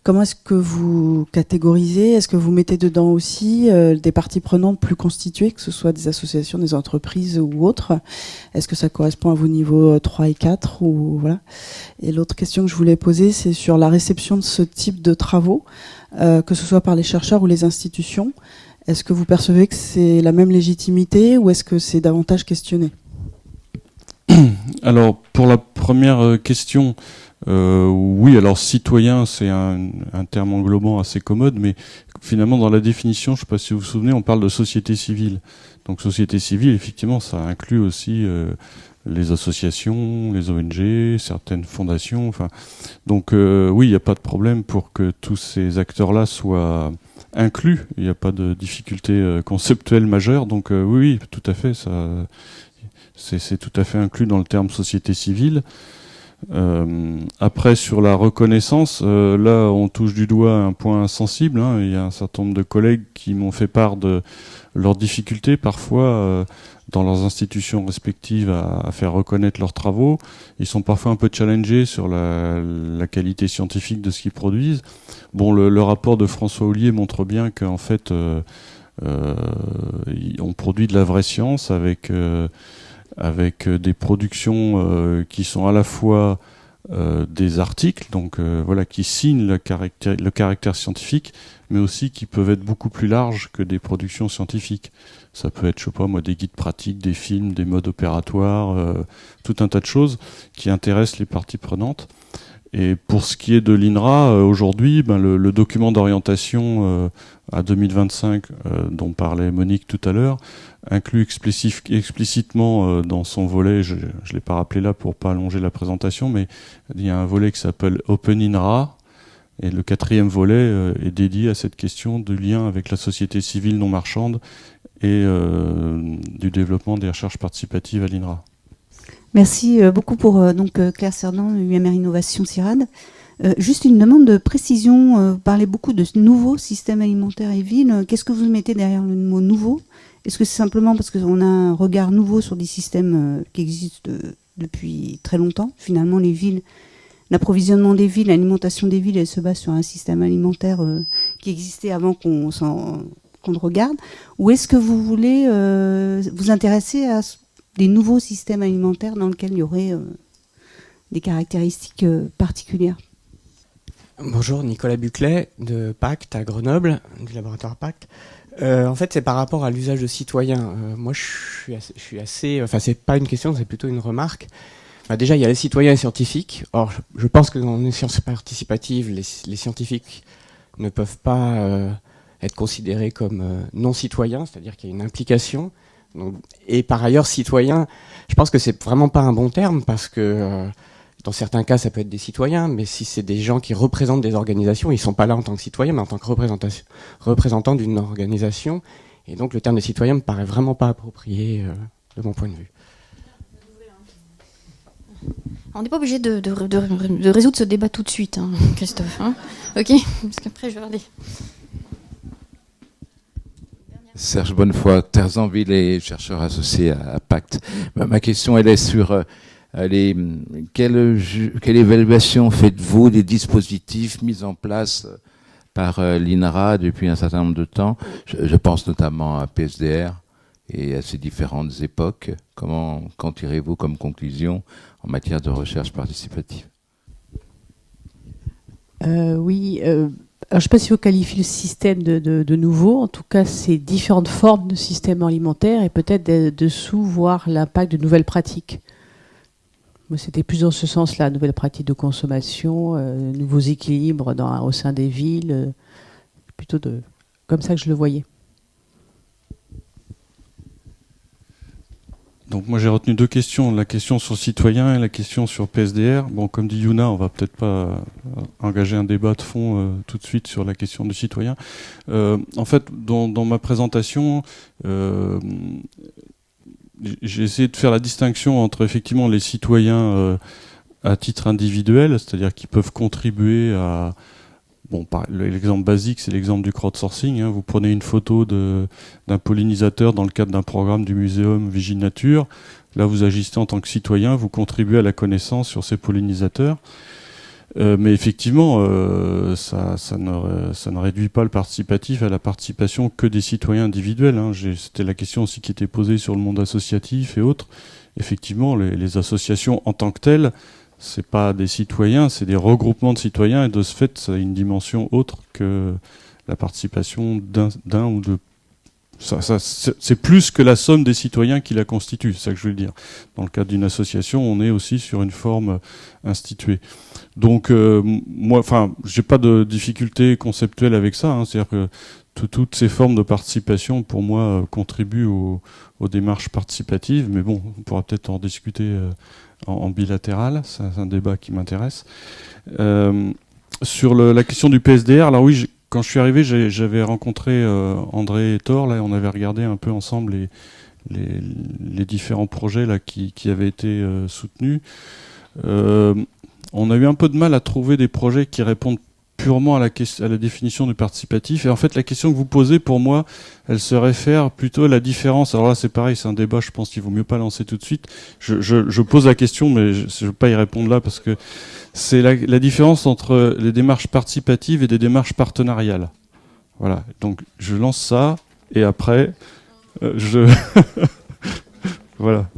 D: Comment est-ce que vous catégorisez? Est-ce que vous mettez dedans aussi des parties prenantes plus constituées, que ce soit des associations, des entreprises ou autres? Est-ce que ça correspond à vos niveaux 3 et 4 ou voilà? Et l'autre question que je voulais poser, c'est sur la réception de ce type de travaux, que ce soit par les chercheurs ou les institutions. Est-ce que vous percevez que c'est la même légitimité ou est-ce que c'est davantage questionné?
C: Alors, pour la première question, oui, alors citoyen, c'est un terme englobant assez commode, mais finalement, dans la définition, je ne sais pas si vous vous souvenez, on parle de société civile. Donc, société civile, effectivement, ça inclut aussi les associations, les ONG, certaines fondations. Enfin, donc, oui, il n'y a pas de problème pour que tous ces acteurs-là soient inclus. Il n'y a pas de difficulté conceptuelle majeure. Donc, oui, tout à fait, ça... C'est tout à fait inclus dans le terme société civile. Après, sur la reconnaissance, là, on touche du doigt un point sensible. Il y a un certain nombre de collègues qui m'ont fait part de leurs difficultés, parfois, dans leurs institutions respectives, à faire reconnaître leurs travaux. Ils sont parfois un peu challengés sur la qualité scientifique de ce qu'ils produisent. Bon, le rapport de François Ollier montre bien qu'en fait, on produit de la vraie science avec des productions qui sont à la fois des articles, donc voilà, qui signent le caractère scientifique, mais aussi qui peuvent être beaucoup plus larges que des productions scientifiques. Ça peut être, je sais pas moi, des guides pratiques, des films, des modes opératoires, tout un tas de choses qui intéressent les parties prenantes. Et pour ce qui est de l'INRA, aujourd'hui, le document d'orientation à 2025, dont parlait Monique tout à l'heure, inclut explicitement dans son volet, je ne l'ai pas rappelé là pour pas allonger la présentation, mais il y a un volet qui s'appelle Open INRA, et le 4e volet est dédié à cette question du lien avec la société civile non marchande et du développement des recherches participatives à l'INRA.
E: Merci beaucoup pour Claire Cerdan, UMR Innovation CIRAD. Juste une demande de précision. Vous parlez beaucoup de nouveaux systèmes alimentaires et villes. Qu'est-ce que vous mettez derrière le mot nouveau? Est-ce que c'est simplement parce qu'on a un regard nouveau sur des systèmes qui existent depuis très longtemps? Finalement, les villes, l'approvisionnement des villes, l'alimentation des villes, elle se base sur un système alimentaire qui existait avant qu'on le regarde. Ou est-ce que vous voulez vous intéresser à des nouveaux systèmes alimentaires dans lesquels il y aurait des caractéristiques particulières?
F: Bonjour, Nicolas Buclet de Pacte à Grenoble, du laboratoire Pacte. En fait, c'est par rapport à l'usage de citoyens. Moi, je suis assez... Enfin, c'est pas une question, c'est plutôt une remarque. Déjà, il y a les citoyens et scientifiques. Or, je pense que dans les sciences participatives, les scientifiques ne peuvent pas être considérés comme non-citoyens, c'est-à-dire qu'il y a une implication. Donc, et par ailleurs, citoyen, je pense que c'est vraiment pas un bon terme parce que dans certains cas, ça peut être des citoyens, mais si c'est des gens qui représentent des organisations, ils sont pas là en tant que citoyens, mais en tant que représentants d'une organisation. Et donc, le terme de citoyen me paraît vraiment pas approprié de mon point de vue.
B: On n'est pas obligé de résoudre ce débat tout de suite, hein, Christophe. Hein, ok, parce qu'après, je vais regarder.
G: Serge Bonnefoy, Terzanville et chercheur associé à Pacte. Ma question, elle est sur quelle évaluation faites-vous des dispositifs mis en place par l'INRA depuis un certain nombre de temps? Je pense notamment à PSDR et à ses différentes époques. Qu'en tirez-vous comme conclusion en matière de recherche participative?
A: Oui. Alors, je ne sais pas si on qualifie le système de nouveau. En tout cas, c'est différentes formes de systèmes alimentaires et peut-être dessous voir l'impact de nouvelles pratiques. Moi, c'était plus dans ce sens-là, nouvelles pratiques de consommation, nouveaux équilibres au sein des villes. Plutôt comme ça que je le voyais.
C: Donc moi j'ai retenu 2 questions, la question sur citoyen et la question sur PSDR. Bon, comme dit Yuna, on va peut-être pas engager un débat de fond tout de suite sur la question du citoyen. En fait, dans ma présentation, j'ai essayé de faire la distinction entre effectivement les citoyens à titre individuel, c'est-à-dire qui peuvent contribuer bon, l'exemple basique, c'est l'exemple du crowdsourcing. Hein. Vous prenez une photo d'un pollinisateur dans le cadre d'un programme du muséum Viginature. Là, vous agissez en tant que citoyen, vous contribuez à la connaissance sur ces pollinisateurs. Mais effectivement, ça ne réduit pas le participatif à la participation que des citoyens individuels. Hein. C'était la question aussi qui était posée sur le monde associatif et autres. Effectivement, les associations en tant que telles, c'est pas des citoyens, c'est des regroupements de citoyens, et de ce fait, ça a une dimension autre que la participation d'un ou de... c'est plus que la somme des citoyens qui la constituent, c'est ça que je veux dire. Dans le cadre d'une association, on est aussi sur une forme instituée. Donc, moi, enfin, j'ai pas de difficulté conceptuelle avec ça, hein, c'est-à-dire que toutes ces formes de participation, pour moi, contribuent aux démarches participatives, mais bon, on pourra peut-être en discuter en bilatéral, c'est un débat qui m'intéresse. Sur la question du PSDR, alors oui, quand je suis arrivé, j'avais rencontré André et Thor, là, et on avait regardé un peu ensemble les différents projets là, qui avaient été soutenus. On a eu un peu de mal à trouver des projets qui répondent purement à la définition du participatif. Et en fait, la question que vous posez, pour moi, elle se réfère plutôt à la différence. Alors là, c'est pareil, c'est un débat, je pense qu'il vaut mieux pas lancer tout de suite. Je pose la question, mais je ne vais pas y répondre là, parce que c'est la différence entre les démarches participatives et des démarches partenariales. Voilà, donc je lance ça, et après, voilà.